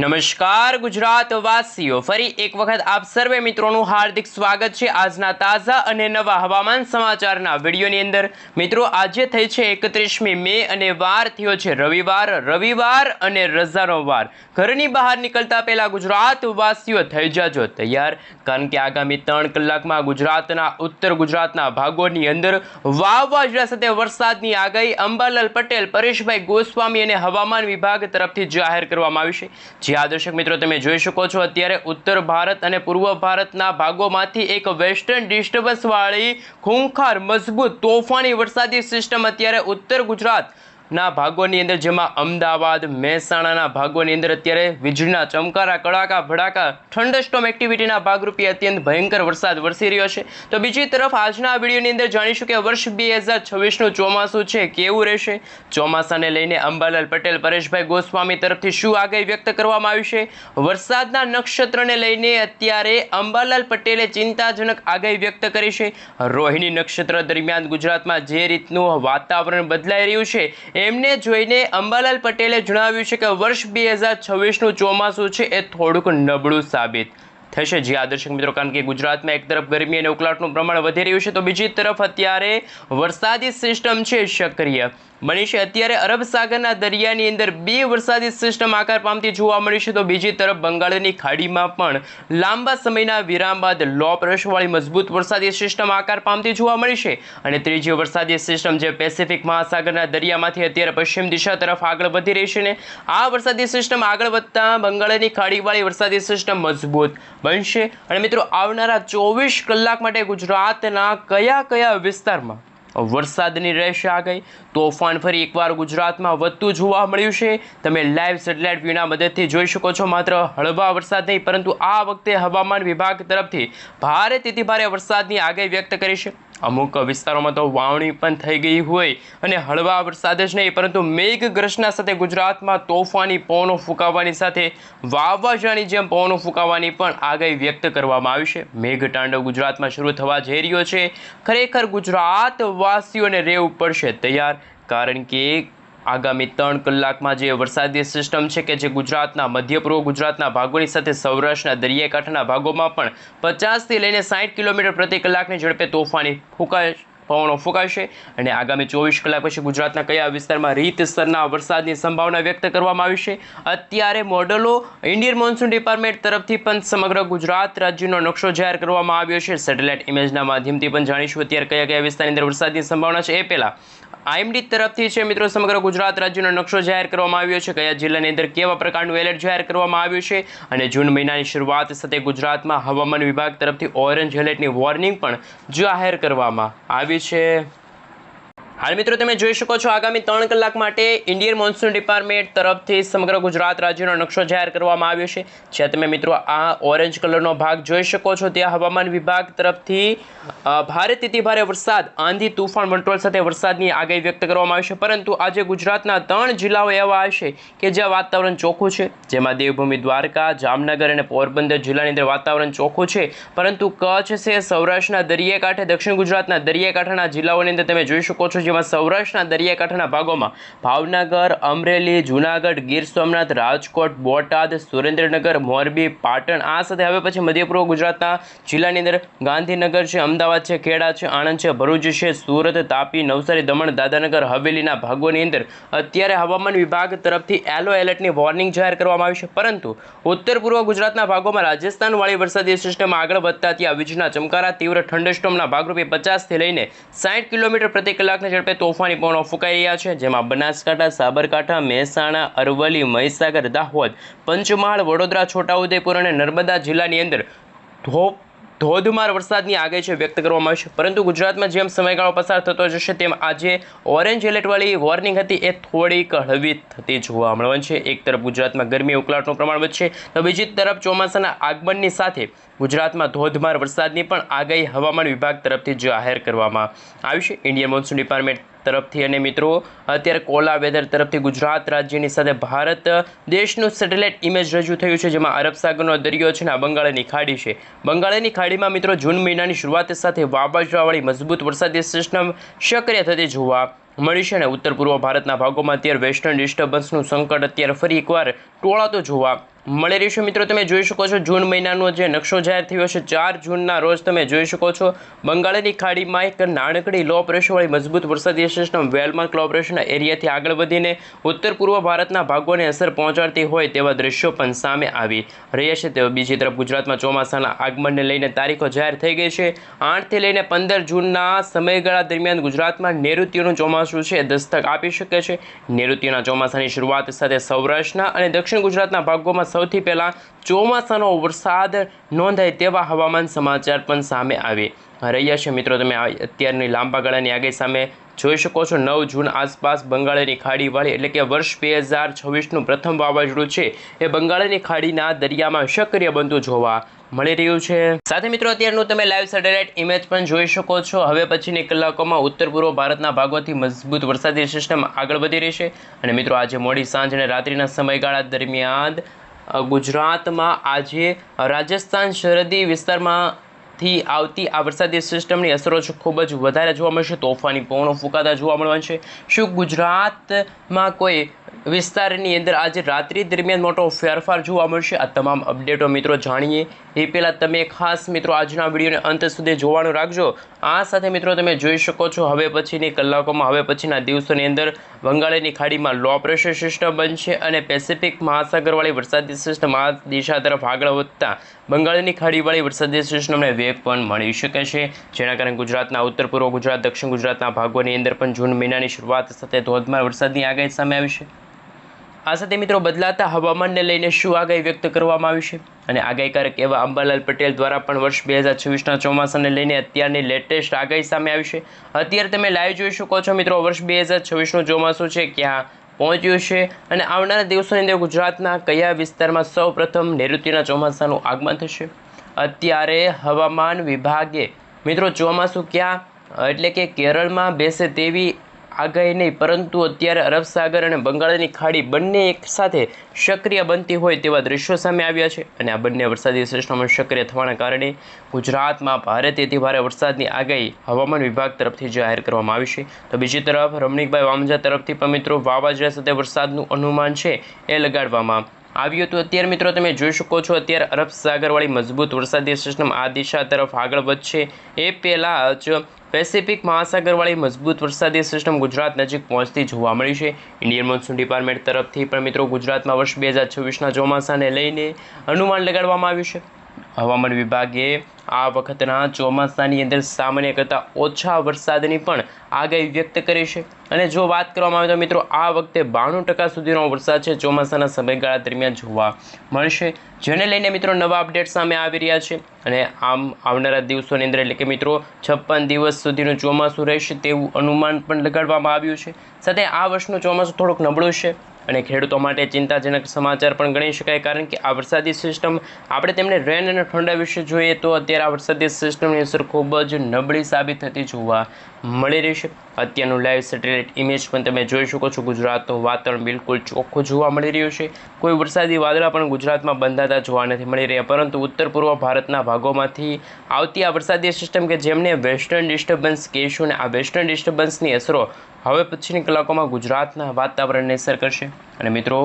નમસ્કાર ગુજરાત વાસીઓ, ફરી એક વખત આપ સર્વે મિત્રોનું હાર્દિક સ્વાગત છે આજના તાજા અને નવા હવામાન સમાચારના વિડીયોની અંદર। મિત્રો, આજે થઈ છે 31મી મે અને વાર થયો છે રવિવાર અને રજાનો વાર। ઘરની બહાર નીકળતા પહેલા ગુજરાત વાસીઓ થઈ જાજો તૈયાર, કારણ કે આગામી 3 કલાકમાં ગુજરાતના ઉત્તર ગુજરાતના ભાગોની અંદર વાવાઝોડા સાથે વરસાદની આગાહી અંબાલાલ પટેલ, પરેશભાઈ ગોસ્વામી અને હવામાન વિભાગ તરફથી જાહેર કરવામાં આવી છે। જ્યાં દર્શક મિત્રો તમે જોઈ શકો છો, અત્યારે ઉત્તર ભારત અને પૂર્વ ભારતના ભાગોમાંથી એક વેસ્ટર્ન ડિસ્ટર્બન્સ વાળી ખૂંખાર મજબૂત તોફાની વરસાદી સિસ્ટમ અત્યારે ઉત્તર ગુજરાતના ભાગોની અંદર, જેમાં અમદાવાદ, મહેસાણાના ભાગોની અંદર અત્યારે વીજળીના ચમકારા, કડાકા ભડાકા, થંડરસ્ટોર્મ એક્ટિવિટીના ભાગરૂપે અત્યંત ભયંકર વરસાદ વરસી રહ્યો છે। તો બીજી તરફ આજના વિડીયોની અંદર જાણીશું કે વર્ષ 2026નું ચોમાસું છે કેવું રહેશે, ચોમાસાને લઈને અંબાલાલ પટેલ, પરેશભાઈ ગોસ્વામી તરફથી શું આગાહી વ્યક્ત કરવામાં આવી છે, વરસાદના નક્ષત્રને લઈને અત્યારે અંબાલાલ પટેલે ચિંતાજનક આગાહી વ્યક્ત કરી છે। રોહિણી નક્ષત્ર દરમિયાન ગુજરાતમાં જે રીતનું વાતાવરણ બદલાઈ રહ્યું છે એમને જોઈને અંબાલાલ પટેલે જણાવ્યું છે કે વર્ષ 2026નું ચોમાસું છે એ થોડુંક નબળું સાબિત થશે। જી દર્શક મિત્રો, કારણ કે ગુજરાતમાં એક તરફ ગરમી અને ઉકળાટનું પ્રમાણ વધી રહ્યું છે, તો બીજી તરફ અત્યારે વરસાદી સિસ્ટમ છે સક્રિય બની છે। અત્યારે અરબ સાગરના દરિયાની અંદર 2 વરસાદી સિસ્ટમ આકાર પામતી જોવા મળી છે, તો બીજી તરફ બંગાળની ખાડીમાં પણ લાંબા સમયના વિરામ બાદ લો પ્રેશરવાળી મજબૂત વરસાદી સિસ્ટમ આકાર પામતી જોવા મળી છે, અને ત્રીજી વરસાદી સિસ્ટમ જે પેસિફિક મહાસાગરના દરિયામાંથી અત્યારે પશ્ચિમ દિશા તરફ આગળ વધી રહી છે ને આ વરસાદી સિસ્ટમ આગળ વધતા બંગાળની ખાડીવાળી વરસાદી સિસ્ટમ મજબૂત બનશે। અને મિત્રો, આવનારા 24 કલાક માટે ગુજરાતના કયા વિસ્તારમાં વરસાદની રહેશે આગાહી, તોફાન ફરી એકવાર ગુજરાતમાં વધતું જોવા મળ્યું છે। તમે લાઈવ સેટેલાઇટ વ્યૂના મદદથી જોઈ શકો છો, માત્ર હળવા વરસાદ નહીં પરંતુ આ વખતે હવામાન વિભાગ તરફથી ભારેથી ભારે વરસાદની આગાહી વ્યક્ત કરી છે। અમુક વિસ્તારોમાં તો વાવણી પણ થઈ ગઈ હોય અને હળવા વરસાદ જ નહીં પરંતુ મેઘગર્જના સાથે ગુજરાતમાં તોફાની પવનો ફૂંકાવાની સાથે વાવાઝોડાની જેમ પવનો ફૂંકાવાની પણ આગાહી વ્યક્ત કરવામાં આવી છે। મેઘતાંડવ ગુજરાતમાં શરૂ થવા જઈ રહ્યો છે। ખરેખર ગુજરાત વાસીઓને રહેવું પડશે તૈયાર, કારણ કે આગામી 3 કલાકમાં જે વરસાદી સિસ્ટમ છે કે જે ગુજરાતના મધ્ય પૂર્વ ગુજરાતના ભાગોની સાથે સૌરાષ્ટ્રના દરિયાકાંઠાના ભાગોમાં પણ 50થી લઈને 60 કિલોમીટર પ્રતિ કલાકની ઝડપે તોફાની પવનો ફૂંકાશે, અને આગામી 24 કલાક પછી ગુજરાતના કયા વિસ્તારમાં રીતસરના વરસાદની સંભાવના વ્યક્ત કરવામાં આવી છે। અત્યારે મોડલો ઇન્ડિયન મોન્સૂન ડિપાર્ટમેન્ટ તરફથી પણ સમગ્ર ગુજરાત રાજ્યનો નકશો જાહેર કરવામાં આવ્યો છે। સેટેલાઇટ ઇમેજના માધ્યમથી પણ જાણીશું અત્યારે કયા વિસ્તારની અંદર વરસાદની સંભાવના છે। એ પહેલા આઈએમડી તરફથી છે મિત્રો સમગ્ર ગુજરાત રાજ્યનો નકશો જાહેર કરવામાં આવ્યો છે, કયા જિલ્લાની અંદર કેવા પ્રકારનું એલર્ટ જાહેર કરવામાં આવ્યું છે, અને જૂન મહિનાની શરૂઆત સાથે ગુજરાતમાં હવામાન વિભાગ તરફથી ઓરેન્જ એલર્ટની વોર્નિંગ પણ જાહેર કરવામાં આવી છે। હાલ મિત્રો તમે જોઈ શકો છો, આગામી 3 કલાક માટે ઇન્ડિયન મોન્સૂન ડિપાર્ટમેન્ટ તરફથી સમગ્ર ગુજરાત રાજ્યનો નકશો જાહેર કરવામાં આવ્યો છે। જ્યાં તમે મિત્રો આ ઓરેન્જ કલરનો ભાગ જોઈ શકો છો, ત્યાં હવામાન વિભાગ તરફથી ભારેથી ભારે વરસાદ, આંધી, તુફાન, વંટોળ સાથે વરસાદની આગાહી વ્યક્ત કરવામાં આવી છે। પરંતુ આજે ગુજરાતના 3 જિલ્લાઓ એવા હશે કે જ્યાં વાતાવરણ ચોખ્ખું છે, જેમાં દેવભૂમિ, દ્વારકા, જામનગર અને પોરબંદર જિલ્લાની અંદર વાતાવરણ ચોખ્ખું છે, પરંતુ કચ્છ છે, સૌરાષ્ટ્રના દરિયાકાંઠે, દક્ષિણ ગુજરાતના દરિયાકાંઠાના જિલ્લાઓની અંદર તમે જોઈ શકો છો, જેમાં સૌરાષ્ટ્રના દરિયાકાંઠાના ભાગોમાં ભાવનગર, અમરેલી, જૂનાગઢ, ગીર સોમનાથ, રાજકોટ, બોટાદ, સુરેન્દ્રનગર, મોરબી, પાટણ, આ સાથે હવે પછી મધ્ય પૂર્વ ગુજરાતના જિલ્લાની અંદર ગાંધીનગર છે, અમદાવાદ છે, ખેડા છે, આણંદ છે, ભરૂચ છે, સુરત, તાપી, નવસારી, દમણ, દાદરાનગર હવેલીના ભાગોની અંદર અત્યારે હવામાન વિભાગ તરફથી યલો એલર્ટની વોર્નિંગ જાહેર કરવામાં આવી છે। પરંતુ ઉત્તર પૂર્વ ગુજરાતના ભાગોમાં રાજસ્થાનવાળી વરસાદી સિસ્ટમ આગળ વધતા ત્યાં વીજળીના ચમકારા, તીવ્ર થંડરસ્ટોર્મના ભાગરૂપે 50થી લઈને 60 કિલોમીટર પ્રતિ કલાકની ઝડપે તોફાની પવનો ફૂંકાઈ રહ્યા છે, જેમાં બનાસકાંઠા, સાબરકાંઠા, મહેસાણા, અરવલ્લી, મહીસાગર, દાહોદ, પંચમહાલ, વડોદરા, છોટાઉદેપુર અને નર્મદા જિલ્લાની અંદર ધોધમાર વરસાદની આગાહી છે વ્યક્ત કરવામાં આવી છે। પરંતુ ગુજરાતમાં જેમ સમયગાળો પસાર થતો જશે તેમ આજે ઓરેન્જ એલર્ટવાળી વોર્નિંગ હતી એ થોડીક હળવી થતી જોવા મળવાની છે। એક તરફ ગુજરાતમાં ગરમી ઉકળાટનું પ્રમાણ વધશે, તો બીજી તરફ ચોમાસાના આગમનની સાથે ગુજરાતમાં ધોધમાર વરસાદની પણ આગાહી હવામાન વિભાગ તરફથી જાહેર કરવામાં આવી છે ઇન્ડિયન મોન્સૂન ડિપાર્ટમેન્ટ તરફથી। અને મિત્રો અત્યારે કોલા વેધર તરફથી ગુજરાત રાજ્યની સાથે ભારત દેશનું સેટેલાઇટ ઇમેજ રજૂ થયું છે, જેમાં અરબ સાગરનો દરિયો છે ને બંગાળની ખાડી છે। બંગાળની ખાડીમાં મિત્રો જૂન મહિનાની શરૂઆત સાથે વાવાઝોડાવાળી મજબૂત વરસાદી સિસ્ટમ સક્રિય થતી જોવા મળી છે, અને ઉત્તર પૂર્વ ભારતના ભાગોમાં અત્યારે વેસ્ટર્ન ડિસ્ટર્બન્સનું સંકટ અત્યારે ફરી એકવાર ટોળાતો જોવા મળી રહ્યું છે। મિત્રો તમે જોઈ શકો છો જૂન મહિનાનો જે નકશો જાહેર થયો છે 4 જૂનના રોજ તમે જોઈ શકો છો બંગાળની ખાડીમાં એક નાનકડી લો પ્રેશરવાળી મજબૂત વરસાદી સિસ્ટમ વેલમાર્ક લો પ્રેશરના એરિયાથી આગળ વધીને ઉત્તર પૂર્વ ભારતના ભાગોને અસર પહોંચાડતી હોય તેવા દ્રશ્યો પણ સામે આવી રહ્યા છે। તેઓ બીજી તરફ ગુજરાતમાં ચોમાસાના આગમનને લઈને તારીખો જાહેર થઈ ગઈ છે। 8 થી લઈને 15 જૂનના સમયગાળા દરમિયાન ગુજરાતમાં નૈઋત્યનું ચોમાસું છે દસ્તક આપી શકે છે। નૈઋત્યના ચોમાસાની શરૂઆત સાથે સૌરાષ્ટ્રના અને દક્ષિણ ગુજરાતના ભાગોમાં સૌથી પહેલા ચોમાસાનો વરસાદ નોંધાય તેવા હવામાન સમાચાર પણ સામે આવી રહ્યા છે। મિત્રો તમે અત્યારની લાંબા ગાળાની આગાહી સામે જોઈ શકો છો 9 જૂન આસપાસ બંગાળની ખાડીવાળી એટલે કે વર્ષ 2026નું પ્રથમ વાવાઝોડું છે એ બંગાળની ખાડીના દરિયામાં સક્રિય બનતું જોવા મળી રહ્યું છે। સાથે મિત્રો અત્યારનું તમે લાઈવ સેટેલાઇટ ઇમેજ પણ જોઈ શકો છો। હવે પછીની કલાકોમાં ઉત્તર પૂર્વ ભારતના ભાગોથી મજબૂત વરસાદી સિસ્ટમ આગળ વધી રહી છે અને મિત્રો આજે મોડી સાંજ અને રાત્રિના સમયગાળા દરમિયાન ગુજરાતમાં આજે રાજસ્થાન સરહદી વિસ્તારમાંથી આવતી આ વરસાદી સિસ્ટમની અસરો ખૂબ જ વધારે જોવા મળશે। તોફાની પવનો ફૂંકાતા જોવા મળવાના છે। શું ગુજરાતમાં કોઈ વિસ્તારની અંદર આજે રાત્રિ દરમિયાન મોટો ફેરફાર જોવા મળશે? આ તમામ અપડેટો મિત્રો જાણીએ એ પહેલાં તમે ખાસ મિત્રો આજના વિડીયોને અંત સુધી જોવાનું રાખજો। આ સાથે મિત્રો તમે જોઈ શકો છો હવે પછીની કલાકોમાં હવે પછીના દિવસોની અંદર બંગાળની ખાડીમાં લો પ્રેશર સિસ્ટમ બનશે અને પેસિફિક મહાસાગરવાળી વરસાદી સિસ્ટમ આ દિશા તરફ આગળ વધતા બંગાળની ખાડીવાળી વરસાદી સિસ્ટમને વેગ પણ મળી શકે છે, જેના કારણે ગુજરાતના ઉત્તર પૂર્વ ગુજરાત દક્ષિણ ગુજરાતના ભાગોની અંદર પણ જૂન મહિનાની શરૂઆત સાથે ધોધમાર વરસાદની આગાહી સામે આવી છે। આ સાથે મિત્રો બદલાતા હવામાનને લઈને શું આગાહી વ્યક્ત કરવામાં આવી છે અને આગાહીકારક એવા અંબાલાલ પટેલ દ્વારા પણ વર્ષ 2026ના ચોમાસાને લઈને અત્યારની લેટેસ્ટ આગાહી સામે આવી છે। અત્યારે તમે લાઈવ જોઈ શકો છો મિત્રો વર્ષ 2026નું ચોમાસું છે ક્યાં પહોંચ્યું છે અને આવનારા દિવસોની અંદર ગુજરાતના કયા વિસ્તારમાં સૌ પ્રથમ નૈઋત્યના ચોમાસાનું આગમન થશે। અત્યારે હવામાન વિભાગે મિત્રો ચોમાસું ક્યાં એટલે કે કેરળમાં બેસે તેવી આગાહી નહીં પરંતુ અત્યારે અરબ સાગર અને બંગાળની ખાડી બંને એક સાથે સક્રિય બનતી હોય તેવા દ્રશ્યો સામે આવ્યા છે અને આ બંને વરસાદી સિસ્ટમો સક્રિય થવાના કારણે ગુજરાતમાં ભારેથી ભારે વરસાદની આગાહી હવામાન વિભાગ તરફથી જાહેર કરવામાં આવી છે। તો બીજી તરફ રમણીકભાઈ વામજા તરફથી પણ મિત્રો વાવાઝોડા સાથે વરસાદનું અનુમાન છે એ લગાડવામાં આવ્યું હતું। અત્યારે મિત્રો તમે જોઈ શકો છો અત્યારે અરબ સાગરવાળી મજબૂત વરસાદી સિસ્ટમ આ દિશા તરફ આગળ વધશે એ પહેલાં જ પેસિફિક મહાસાગરવાળી મજબૂત વરસાદી સિસ્ટમ ગુજરાત નજીક પહોંચતી જોવા મળી છે। ઇન્ડિયન મોન્સૂન ડિપાર્ટમેન્ટ તરફથી પણ મિત્રો ગુજરાતમાં વર્ષ 2026ના ચોમાસાને લઈને અનુમાન લગાડવામાં આવ્યું છે। હવામાન વિભાગે આ વખતના ચોમાસાની અંદર સામાન્ય કરતાં ઓછા વરસાદની પણ આગાહી વ્યક્ત કરી છે અને જો વાત કરવામાં આવે તો મિત્રો આ વખતે 92% સુધીનો વરસાદ છે ચોમાસાના સમયગાળા દરમિયાન જોવા મળશે, જેને લઈને મિત્રો નવા અપડેટ સામે આવી રહ્યા છે અને આમ આવનારા દિવસોની અંદર એટલે કે મિત્રો 56 દિવસ સુધીનું ચોમાસું રહેશે તેવું અનુમાન પણ લગાડવામાં આવ્યું છે। સાથે આ વર્ષનું ચોમાસું થોડુંક નબળું છે અને ખેડૂતો માટે ચિંતાજનક સમાચાર પણ ગણી શકાય કારણ કે આ વરસાદી સિસ્ટમ આપણે તેમને રેન અને ઠંડા વિશે જોઈએ તો અત્યારે આ વરસાદી સિસ્ટમની અસર ખૂબ જ નબળી સાબિત થતી જોવા મળી રહી છે। અત્યારનું લાઈવ સેટેલાઇટ ઇમેજ પણ તમે જોઈ શકો છો। ગુજરાતનું વાતાવરણ બિલકુલ ચોખ્ખું જોવા મળી રહ્યું છે। કોઈ વરસાદી વાદળા પણ ગુજરાતમાં બંધાતા જોવા નથી મળી રહ્યા પરંતુ ઉત્તર પૂર્વ ભારતના ભાગોમાંથી આવતી આ વરસાદી સિસ્ટમ કે જેમને વેસ્ટર્ન ડિસ્ટર્બન્સ કહેશું અને આ વેસ્ટર્ન ડિસ્ટર્બન્સની અસરો હવે પછીની કલાકોમાં ગુજરાતના વાતાવરણને અસર કરશે અને મિત્રો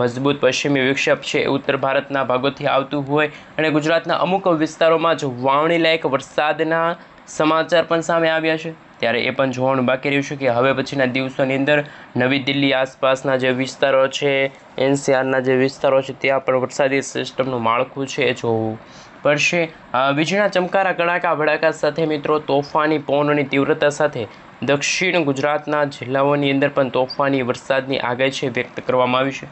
મજબૂત પશ્ચિમી વિક્ષેપ છે ઉત્તર ભારતના ભાગોથી આવતું હોય અને ગુજરાતના અમુક વિસ્તારોમાં જ વાવણી લાયક વરસાદના સમાચાર પણ સામે આવ્યા છે। ત્યારે એ પણ જોવાનું બાકી રહ્યું છે કે હવે પછીના દિવસોની અંદર નવી દિલ્હી આસપાસના જે વિસ્તારો છે એનસીઆરના જે વિસ્તારો છે ત્યાં પણ વરસાદી સિસ્ટમનું માળખું છે એ જોવું પડશે। વીજળીના ચમકારા કડાકા ભડાકા સાથે મિત્રો તોફાની પવનોની તીવ્રતા સાથે દક્ષિણ ગુજરાતના જિલ્લાઓની અંદર પણ તોફાની વરસાદની આગાહી છે વ્યક્ત કરવામાં આવી છે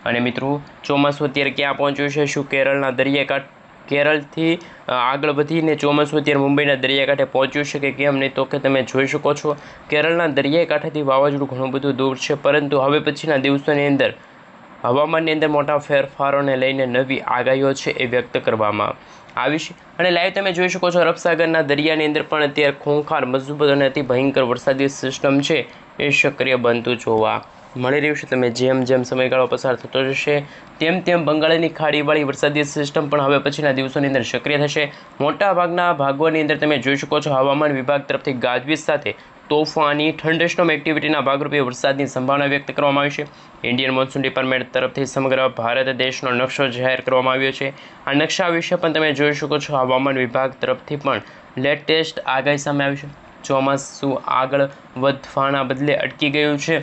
અને મિત્રો ચોમાસું અત્યારે ક્યાં પહોંચ્યું છે? શું કેરળના દરિયાકાંઠે કેરળથી આગળ વધીને ચોમાસું અત્યારે મુંબઈના દરિયાકાંઠે પહોંચ્યું છે કે કેમ નહીં? તો કે તમે જોઈ શકો છો કેરળના દરિયાકાંઠેથી વાવાઝોડું ઘણું બધું દૂર છે પરંતુ હવે પછીના દિવસોની અંદર હવામાનની અંદર મોટા ફેરફારોને લઈને નવી આગાહીઓ છે એ વ્યક્ત કરવામાં આવી છે અને લાઈવ તમે જોઈ શકો છો અરબ સાગરના દરિયાની અંદર પણ અત્યારે ખૂંખાર મજબૂત અને અતિ ભયંકર વરસાદી સિસ્ટમ છે એ સક્રિય બનતું જોવા મળી રહ્યું છે। તમે જેમ જેમ સમયગાળો પસાર થતો જશે તેમ તેમ બંગાળની ખાડીવાળી વરસાદી સિસ્ટમ પણ હવે પછીના દિવસોની અંદર સક્રિય થશે। મોટાભાગના ભાગોની અંદર તમે જોઈ શકો છો હવામાન વિભાગ તરફથી ગાજવીજ સાથે તોફાની થંડરસ્ટોર્મ એક્ટિવિટીના ભાગરૂપે વરસાદની સંભાવના વ્યક્ત કરવામાં આવી છે. ઇન્ડિયન મોન્સૂન ડિપાર્ટમેન્ટ તરફથી સમગ્ર ભારત દેશનો નકશો જાહેર કરવામાં આવ્યો છે. આ નકશા વિશે પણ તમે જોઈ શકો છો. હવામાન વિભાગ તરફથી પણ લેટેસ્ટ આગાહી સામે આવી છે. ચોમાસું આગળ વધવાના બદલે અટકી ગયું છે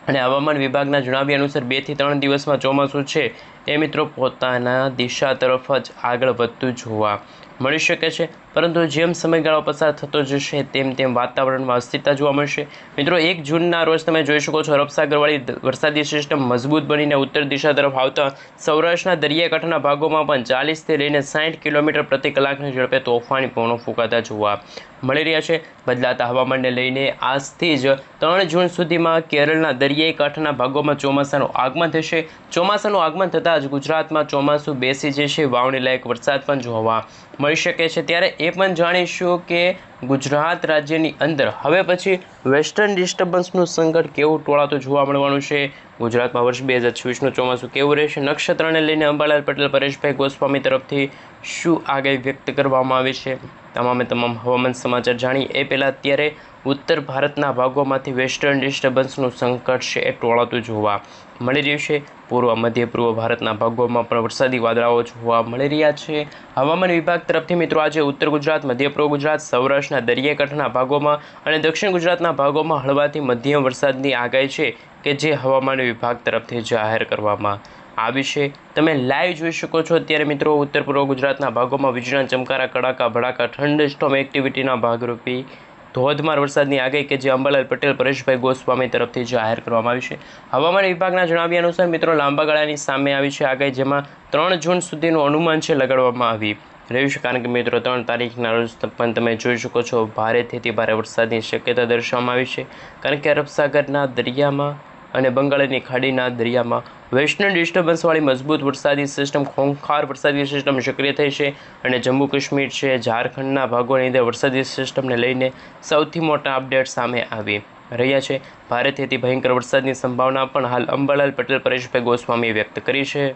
અને હવામાન વિભાગના જણાવ્યા અનુસાર 2 થી 3 દિવસમાં ચોમાસું છે એ મિત્રો પોતાના દિશા તરફ જ આગળ વધતું જોવા મળી શકે છે. પરંતુ જેમ સમયગાળો પસાર થતો જશે તેમ તેમ વાતાવરણમાં અસ્થિરતા જોવા મળશે. મિત્રો 1 જૂનના રોજ તમે જોઈ શકો છો અરબસાગરવાળી વરસાદી સિસ્ટમ મજબૂત બનીને ઉત્તર દિશા તરફ આવતા સૌરાષ્ટ્રના દરિયાકાંઠાના ભાગોમાં પણ 40થી લઈને 60 કિલોમીટર પ્રતિ કલાકની ઝડપે તોફાની પવનો ફૂંકાતા જોવા મળી રહ્યા છે. બદલાતા હવામાનને લઈને આજથી જ 3 જૂન સુધીમાં કેરળના દરિયાઈ કાંઠાના ભાગોમાં ચોમાસાનું આગમન થશે. ચોમાસાનું આગમન થતાં જ ગુજરાતમાં ચોમાસું બેસી જશે. વાવણી લાયક વરસાદ પણ જોવા મળી શકે છે. ત્યારે એ પણ જાણીશું કે ગુજરાત રાજ્યની અંદર હવે પછી વેસ્ટર્ન ડિસ્ટર્બન્સનું સંકટ કેવું ટોળાતું જોવા મળવાનું છે. ગુજરાતમાં વર્ષ 2026નું ચોમાસું કેવું રહેશે, નક્ષત્રને લઈને અંબાલાલ પટેલ, પરેશભાઈ ગોસ્વામી તરફથી શું આગાહી વ્યક્ત કરવામાં આવી છે, તમામ હવામાન સમાચાર જાણી એ પહેલાં અત્યારે ઉત્તર ભારતના ભાગોમાંથી વેસ્ટર્ન ડિસ્ટર્બન્સનું સંકટ છે એ ટોળાતું જોવા મળી રહ્યું છે. પૂર્વ મધ્ય પૂર્વ ભારતના ભાગોમાં પણ વરસાદી વાદળાઓ જોવા મળી રહ્યા છે. હવામાન વિભાગ તરફથી મિત્રો આજે ઉત્તર ગુજરાત, મધ્ય પૂર્વ ગુજરાત, સૌરાષ્ટ્રના દરિયાકાંઠાના ભાગોમાં અને દક્ષિણ ગુજરાતના ભાગોમાં હળવાથી મધ્યમ વરસાદની આગાહી છે કે જે હવામાન વિભાગ તરફથી જાહેર કરવામાં આવી છે. તમે લાઈવ જોઈ શકો છો અત્યારે મિત્રો ઉત્તર પૂર્વ ગુજરાતના ભાગોમાં વીજળીના ચમકારા, કડાકા ભડાકા, થંડરસ્ટોર્મ એક્ટિવિટીના ભાગરૂપે ધોધમાર વરસાદની આગાહી કે જે અંબાલાલ પટેલ, પરેશભાઈ ગોસ્વામી તરફથી જાહેર કરવામાં આવી છે. હવામાન વિભાગના જણાવ્યા અનુસાર મિત્રો લાંબા ગાળાની સામે આવી છે આગાહી, જેમાં 3 જૂન સુધીનું અનુમાન છે લગાડવામાં આવી રહ્યું છે. કારણ કે મિત્રો 3 તારીખના રોજ પણ તમે જોઈ શકો છો ભારેથી ભારે વરસાદની શક્યતા દર્શાવવામાં આવી છે. કારણ કે અરબસાગરના દરિયામાં અને બંગાળની ખાડીના દરિયામાં વેસ્ટર્ન ડિસ્ટર્બન્સવાળી મજબૂત વરસાદી સિસ્ટમ, ખોંખાર વરસાદી સિસ્ટમ સક્રિય થઈ છે અને જમ્મુ કાશ્મીર છે, ઝારખંડના ભાગોની અંદર વરસાદી સિસ્ટમને લઈને સૌથી મોટા અપડેટ સામે આવી રહ્યા છે. ભારેથી ભયંકર વરસાદની સંભાવના પણ હાલ અંબાલાલ પટેલ, પરેશભાઈ ગોસ્વામીએ વ્યક્ત કરી છે.